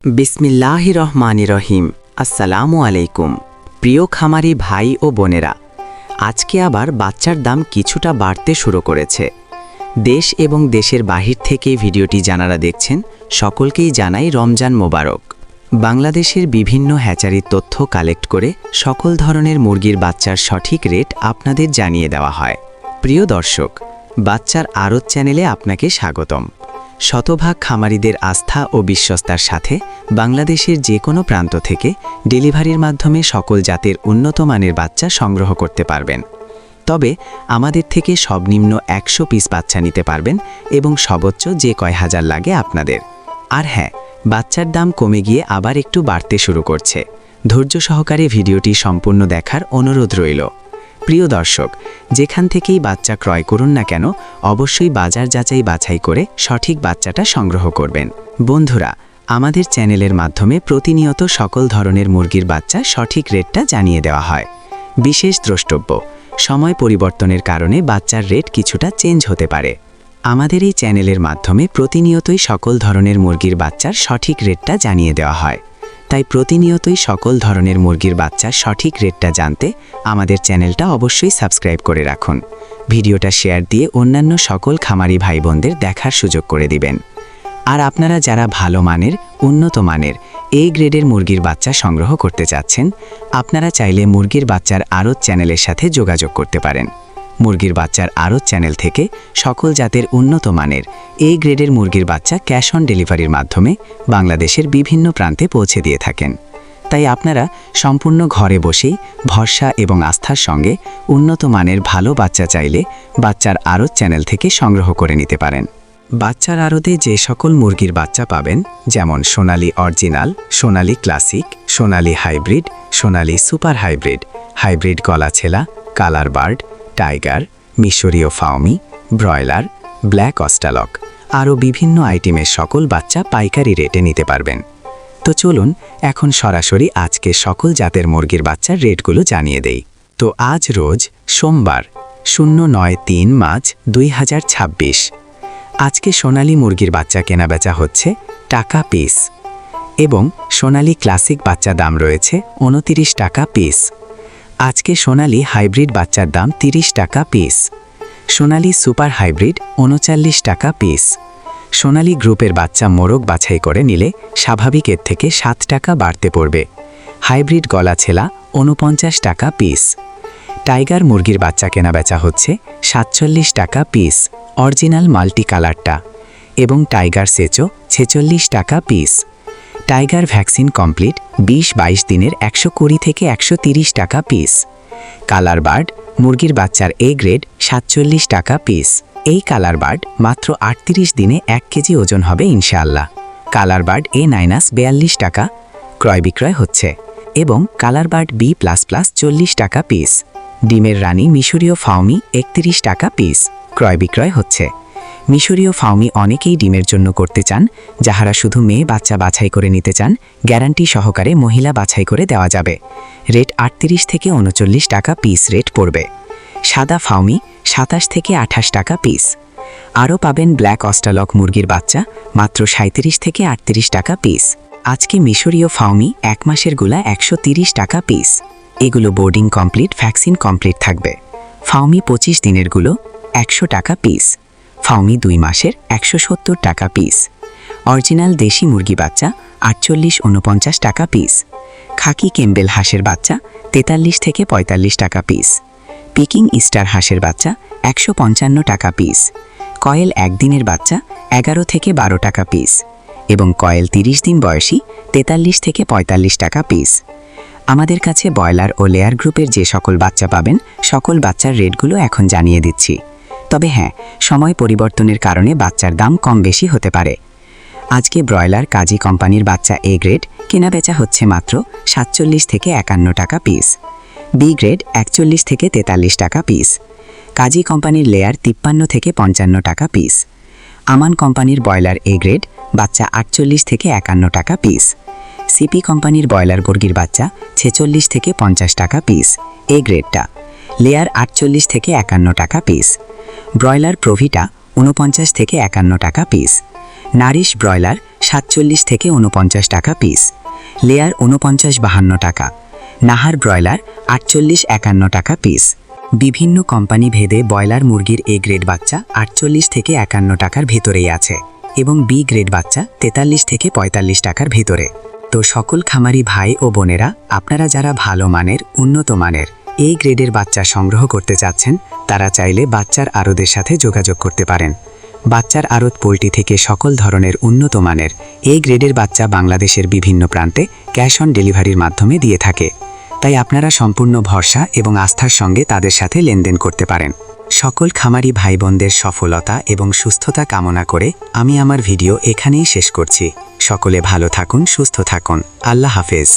বিসমিল্লাহির রহমানির রহিম। আসসালামু আলাইকুম প্রিয় খামারি ভাই ও বোনেরা, আজকে আবার বাচ্চার দাম কিছুটা বাড়তে শুরু করেছে। দেশ এবং দেশের বাহির থেকে ভিডিওটি যারা দেখছেন সকলকেই জানাই রমজান মোবারক। বাংলাদেশের বিভিন্ন হ্যাচারির তথ্য কালেক্ট করে সকল ধরনের মুরগির বাচ্চার সঠিক রেট আপনাদের জানিয়ে দেওয়া হয়। প্রিয় দর্শক, বাচ্চার আড়ত চ্যানেলে আপনাকে স্বাগতম। শতভাগ খামারিদের আস্থা ও বিশ্বস্তার সাথে বাংলাদেশের যে কোনো প্রান্ত থেকে ডেলিভারির মাধ্যমে সকল জাতের উন্নত মানের বাচ্চা সংগ্রহ করতে পারবেন। তবে আমাদের থেকে সর্বনিম্ন 100 পিস বাচ্চা নিতে পারবেন এবং সর্বোচ্চ যে কয় হাজার লাগে আপনাদের। আর হ্যাঁ, বাচ্চার দাম কমে গিয়ে আবার একটু বাড়তে শুরু করছে। ধৈর্য সহকারে ভিডিওটি সম্পূর্ণ দেখার অনুরোধ রইল। প্রিয় দর্শক, যেখান থেকেই বাচ্চা ক্রয় করুন না কেন অবশ্যই বাজার যাচাই বাছাই করে সঠিক বাচ্চাটা সংগ্রহ করবেন। বন্ধুরা, আমাদের চ্যানেলের মাধ্যমে প্রতিনিয়ত সকল ধরনের মুরগির বাচ্চা সঠিক রেটটা জানিয়ে দেওয়া হয়। বিশেষ দ্রষ্টব্য, সময় পরিবর্তনের কারণে বাচ্চার রেট কিছুটা চেঞ্জ হতে পারে। আমাদের এই চ্যানেলের মাধ্যমে প্রতিনিয়তই সকল ধরনের মুরগির বাচ্চার সঠিক রেটটা জানিয়ে দেওয়া হয়। তাই প্রতিনিয়তই সকল ধরনের মুরগির বাচ্চার সঠিক রেটটা জানতে আমাদের চ্যানেলটা অবশ্যই সাবস্ক্রাইব করে রাখুন। ভিডিওটা শেয়ার দিয়ে অন্যান্য সকল খামারি ভাই বোনদের দেখার সুযোগ করে দিবেন। আর আপনারা যারা ভালো মানের, উন্নত মানের এ গ্রেডের মুরগির বাচ্চা সংগ্রহ করতে চাচ্ছেন, আপনারা চাইলে মুরগির বাচ্চার আড়ত চ্যানেলের সাথে যোগাযোগ করতে পারেন। মুরগির বাচ্চার আড়ত চ্যানেল থেকে সকল জাতের উন্নত মানের এ গ্রেডের মুরগির বাচ্চা ক্যাশ অন ডেলিভারির মাধ্যমে বাংলাদেশের বিভিন্ন প্রান্তে পৌঁছে দিয়ে থাকেন। তাই আপনারা সম্পূর্ণ ঘরে বসেই ভরসা এবং আস্থার সঙ্গে উন্নত মানের ভালো বাচ্চা চাইলে বাচ্চার আড়ত চ্যানেল থেকে সংগ্রহ করে নিতে পারেন। বাচ্চার আড়তে যে সকল মুরগির বাচ্চা পাবেন, যেমন Sonali original, Sonali classic, Sonali hybrid, Sonali super hybrid, hybrid গলাছেলা, কালার বার্ড, টাইগার, মিশরীয় ফাউমি, ব্রয়লার, ব্ল্যাক অস্টালক, আরও বিভিন্ন আইটেমের সকল বাচ্চা পাইকারি রেটে নিতে পারবেন। তো চলুন এখন সরাসরি আজকে সকল জাতের মুরগির বাচ্চার রেটগুলো জানিয়ে দেই। তো আজ রোজ সোমবার 09-3 মার্চ 2026। আজকে সোনালী মুরগির বাচ্চা কেনাবেচা হচ্ছে টাকা পিস এবং সোনালী ক্লাসিক বাচ্চা দাম রয়েছে 29 টাকা পিস। আজকে সোনালী হাইব্রিড বাচ্চার দাম 30 টাকা পিস। সোনালী সুপার হাইব্রিড 39 টাকা পিস। সোনালী গ্রুপের বাচ্চা মোরগ বাছাই করে নিলে স্বাভাবিকের থেকে 7 টাকা বাড়তে পড়বে। হাইব্রিড গলাছেলা 49 টাকা পিস। টাইগার মুরগির বাচ্চা কেনাবেচা হচ্ছে 47 টাকা পিস অরিজিনাল মাল্টি কালারটা, এবং টাইগার সেচো 46 টাকা পিস। টাইগার ভ্যাকসিন কমপ্লিট 20-22 দিনের 120 থেকে 130 টাকা পিস। কালার বার্ড মুরগির বাচ্চার এ গ্রেড 47 টাকা পিস। এই কালার বার্ড মাত্র 38 দিনে 1 কেজি ওজন হবে ইনশাআল্লাহ। কালার বার্ড A- 42 টাকা ক্রয় বিক্রয় হচ্ছে, এবং কালার বার্ড B++ 40 টাকা পিস। ডিমের রানী মিশরীয় ফাউমি 31 টাকা পিস ক্রয় বিক্রয় হচ্ছে। মিশরীয় ফাউমি অনেকেই ডিমের জন্য করতে চান, যাহারা শুধু মেয়ে বাচ্চা বাছাই করে নিতে চান গ্যারান্টি সহকারে মহিলা বাছাই করে দেওয়া যাবে। রেট 38 থেকে 39 টাকা পিস রেট পড়বে। সাদা ফাউমি 27 থেকে 28 টাকা পিস। আরও পাবেন ব্ল্যাক অস্টালক মুরগির বাচ্চা মাত্র 37 থেকে 38 টাকা পিস। আজকে মিশরীয় ফাউমি 1 মাসের গুলা 130 টাকা পিস। এগুলো বোর্ডিং কমপ্লিট, ভ্যাকসিন কমপ্লিট থাকবে। ফাউমি 25 দিনের গুলো 100 টাকা পিস। ফাউমি 2 মাসের 170 টাকা পিস। অরিজিনাল দেশি মুরগি বাচ্চা 48-49 টাকা পিস। খাকি কেম্বেল হাঁসের বাচ্চা 43 থেকে 45 টাকা পিস। পিকিং ইস্টার হাঁসের বাচ্চা 155 টাকা পিস। কয়েল 1 দিনের বাচ্চা 11 থেকে 12 টাকা পিস, এবং কয়েল 30 দিন বয়সী 43 থেকে 45 টাকা পিস। আমাদের কাছে ব্রয়লার ও লেয়ার গ্রুপের যে সকল বাচ্চা পাবেন সকল বাচ্চার রেটগুলো এখন জানিয়ে দিচ্ছি। তবে হ্যাঁ, সময় পরিবর্তনের কারণে বাচ্চার দাম কম বেশি হতে পারে। আজকে ব্রয়লার কাজী কোম্পানির বাচ্চা এ গ্রেড কেনাবেচা হচ্ছে মাত্র 47 থেকে 51 টাকা পিস। বি গ্রেড 41 থেকে 43 টাকা পিস। কাজী কোম্পানির লেয়ার 53 থেকে 55 টাকা পিস। আমান কোম্পানির ব্রয়লার এ গ্রেড বাচ্চা 48 থেকে 51 টাকা পিস। সিপি কোম্পানির ব্রয়লার মুরগির বাচ্চা 46 থেকে 50 টাকা পিস এ গ্রেডটা। লেয়ার 48 থেকে 51 টাকা পিস। ব্রয়লার প্রভিটা 49 থেকে 51 টাকা পিস। নারিশ ব্রয়লার 47 থেকে 49 টাকা পিস, লেয়ার 49-52 টাকা, নাহার ব্রয়লার 48-51 টাকা পিস। বিভিন্ন কোম্পানি ভেদে ব্রয়লার মুরগির এ গ্রেড বাচ্চা 48 থেকে 51 টাকার ভেতরেই আছে এবং বি গ্রেড বাচ্চা 43 থেকে 45 টাকার ভেতরে। তো সকল খামারি ভাই ও বোনেরা, আপনারা যারা ভালো মানের, উন্নত মানের এই গ্রেডের বাচ্চা সংগ্রহ করতে চাচ্ছেন, তারা চাইলে বাচ্চার আড়তের সাথে যোগাযোগ করতে পারেন। বাচ্চার আড়ত পোল্ট্রি থেকে সকল ধরনের উন্নত মানের এই গ্রেডের বাচ্চা বাংলাদেশের বিভিন্ন প্রান্তে ক্যাশ অন ডেলিভারির মাধ্যমে দিয়ে থাকে। তাই আপনারা সম্পূর্ণ ভরসা এবং আস্থার সঙ্গে তাদের সাথে লেনদেন করতে পারেন। সকল খামারি ভাই বোনদের সফলতা এবং সুস্থতা কামনা করে আমি আমার ভিডিও এখানেই শেষ করছি। সকলে ভালো থাকুন, সুস্থ থাকুন। আল্লাহ হাফেজ।